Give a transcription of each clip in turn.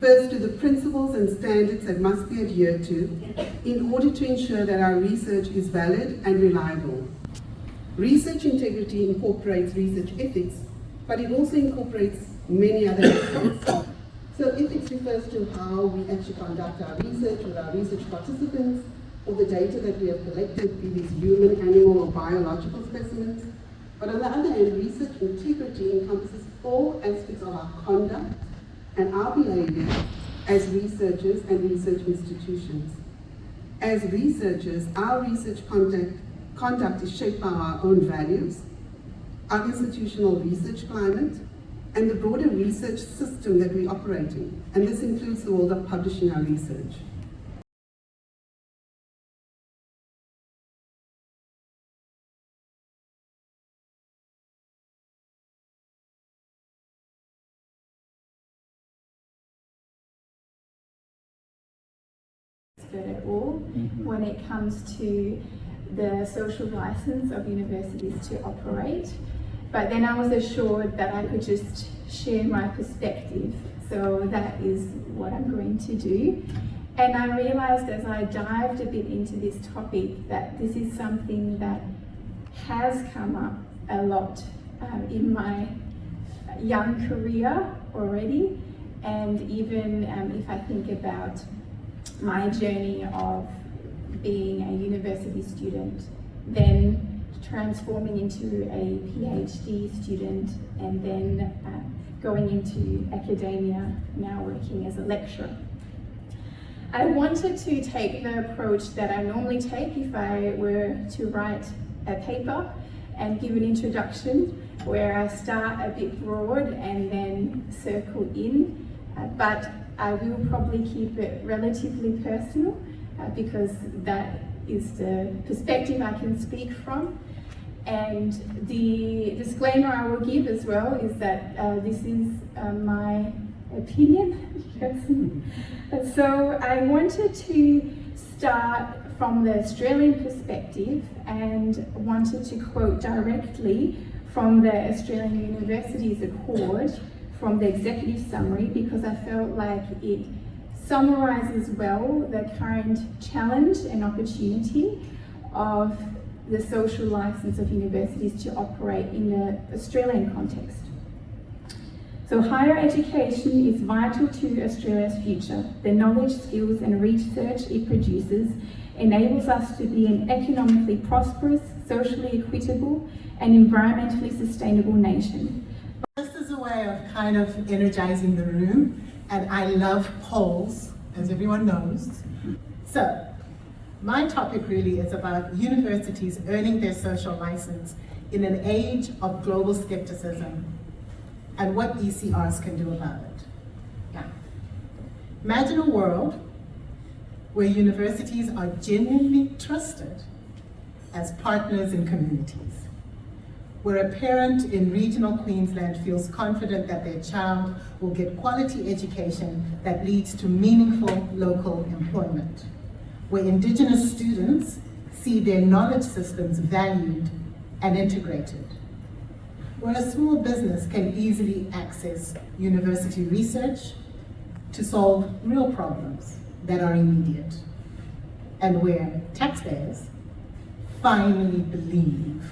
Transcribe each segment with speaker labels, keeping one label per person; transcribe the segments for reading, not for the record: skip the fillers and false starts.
Speaker 1: refers to the principles and standards that must be adhered to in order to ensure that our research is valid and reliable. Research integrity incorporates research ethics, but it also incorporates many other aspects. So ethics refers to how we actually conduct our research with our research participants, or the data that we have collected, be these human, animal, or biological specimens. But on the other hand, research integrity encompasses all aspects of our conduct and our behavior as researchers and research institutions. As researchers, our research conduct is shaped by our own values, our institutional research climate, and the broader research system that we operate in. And this includes the world of publishing our research.
Speaker 2: At all when it comes to the social license of universities to operate, but then I was assured that I could just share my perspective, so that is what I'm going to do. And I realized as I dived a bit into this topic that this is something that has come up a lot in my young career already, and even if I think about my journey of being a university student, then transforming into a PhD student, and then going into academia, now working as a lecturer. I wanted to take the approach that I normally take if I were to write a paper and give an introduction, where I start a bit broad and then circle in, but I will probably keep it relatively personal because that is the perspective I can speak from. And the disclaimer I will give as well is that this is my opinion. So I wanted to start from the Australian perspective and wanted to quote directly from the Australian Universities Accord from the executive summary, because I felt like it summarizes well the current challenge and opportunity of the social license of universities to operate in the Australian context. So higher education is vital to Australia's future. The knowledge, skills and research it produces enables us to be an economically prosperous, socially equitable and environmentally sustainable nation.
Speaker 3: Just as a way of kind of energizing the room, and I love polls, as everyone knows. So, my topic really is about universities earning their social license in an age of global skepticism and what ECRs can do about it. Now, imagine a world where universities are genuinely trusted as partners in communities, where a parent in regional Queensland feels confident that their child will get quality education that leads to meaningful local employment, where Indigenous students see their knowledge systems valued and integrated, where a small business can easily access university research to solve real problems that are immediate, and where taxpayers finally believe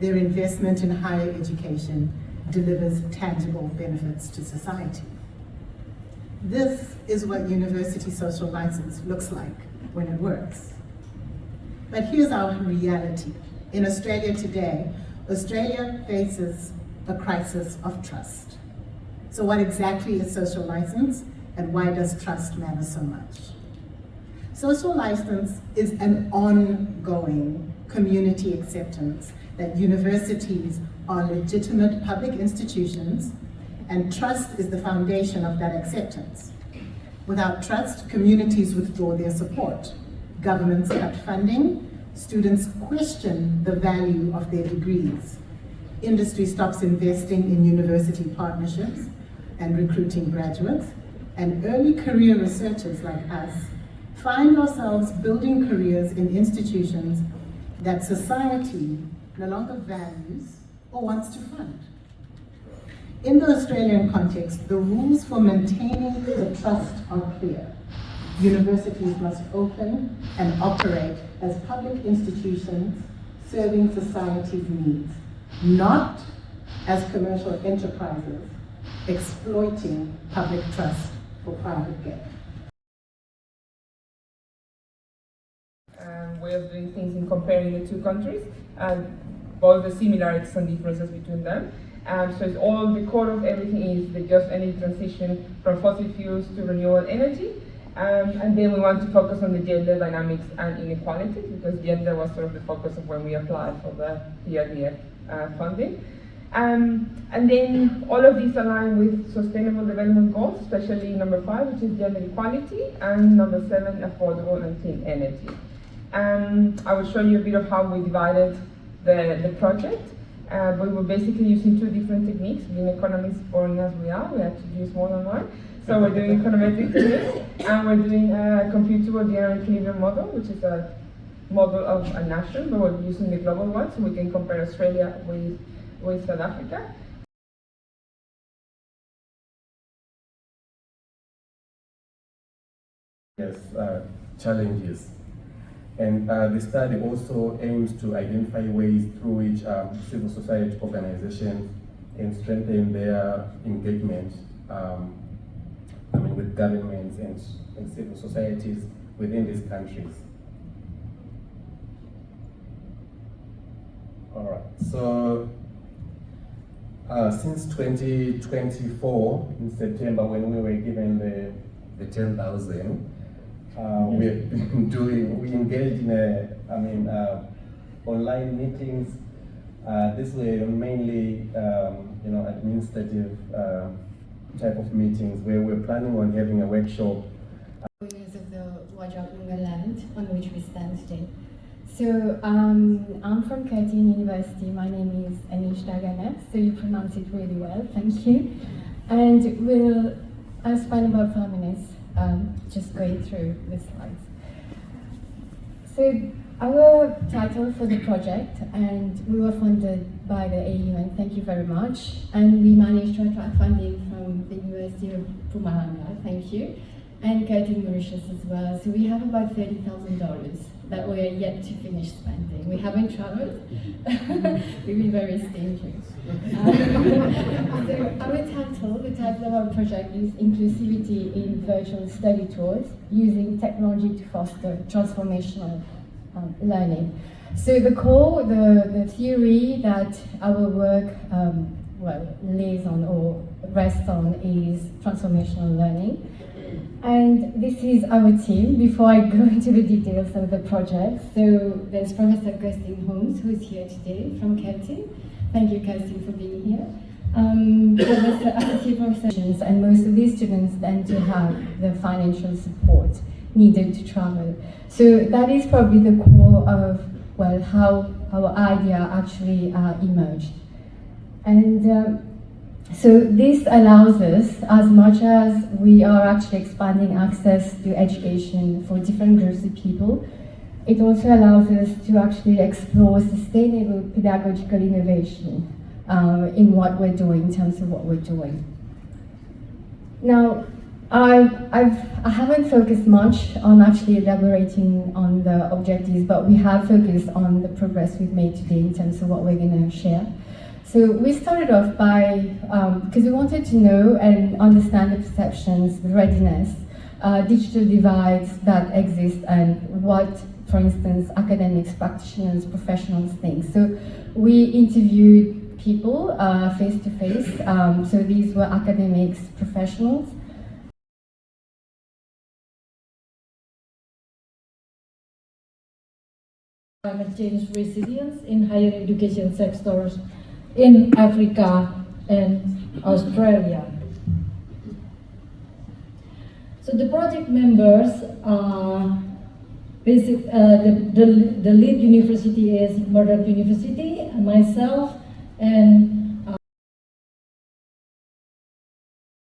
Speaker 3: their investment in higher education delivers tangible benefits to society. This is what university social license looks like when it works. But here's our reality. In Australia today, Australia faces a crisis of trust. So what exactly is social license, and why does trust matter so much? Social license is an ongoing community acceptance that universities are legitimate public institutions, and trust is the foundation of that acceptance. Without trust, communities withdraw their support, governments cut funding, students question the value of their degrees, industry stops investing in university partnerships and recruiting graduates, and early career researchers like us find ourselves building careers in institutions that society no longer values or wants to fund. In the Australian context, the rules for maintaining the trust are clear. Universities must open and operate as public institutions serving society's needs, not as commercial enterprises exploiting public trust for private gain.
Speaker 4: Way of doing things in comparing the two countries, and both the similarities and differences between them. So it's all the core of everything is the just energy transition from fossil fuels to renewable energy. And then we want to focus on the gender dynamics and inequalities, because gender was sort of the focus of when we applied for the ERDF funding. And then all of these align with Sustainable Development Goals, especially number 5, which is gender equality, and number 7, affordable and clean energy. I will show you a bit of how we divided the project. We were basically using 2 different techniques. Being economists born as we are, we had to use more than one. So we're doing econometric techniques, and we're doing a computable general equilibrium model, which is a model of a nation, but we're using the global one, so we can compare Australia with South Africa.
Speaker 5: Yes, challenges. And the study also aims to identify ways through which civil society organizations can strengthen their engagement with governments and civil societies within these countries. All right, so since 2024, in September, when we were given the 10,000, we have been we engaged in online meetings. These were mainly, administrative type of meetings where we're planning on having a workshop.
Speaker 6: Owners of the Wajak land on which we stand today. So I'm from Curtin University. My name is Anish Daganet, so you pronounce it really well, thank you. And I'll spend about 5 minutes just going through the slides. So our title for the project, and we were funded by the AAUN, thank you very much, and we managed to attract funding from the University of Pumalanga, thank you, and Curtin Mauritius as well. So we have about $30,000 that we're yet to finish spending. We haven't traveled, we've been very stingy. So the title of our project is Inclusivity in Virtual Study Tours, using technology to foster transformational learning. So the core, the theory that our work lays on or rests on is transformational learning. And this is our team, before I go into the details of the project. So there's Professor Kirsten Holmes, who's here today from Curtin. Thank you, Kirsten, for being here. Professor, associate professors, and most of these students then to have the financial support needed to travel. So that is probably the core of, how our idea actually emerged. And so this allows us, as much as we are actually expanding access to education for different groups of people, it also allows us to actually explore sustainable pedagogical innovation in what we're doing, in terms of what we're doing. Now, I haven't focused much on actually elaborating on the objectives, but we have focused on the progress we've made today in terms of what we're going to share. So we started off by, because we wanted to know and understand the perceptions, the readiness, digital divides that exist, and what, for instance, academics, practitioners, professionals think. So we interviewed people face to face. So these were academics, professionals.
Speaker 7: Climate change resilience in higher education sectors in Africa and Australia. So the project members are the lead university is Murdoch University, myself, and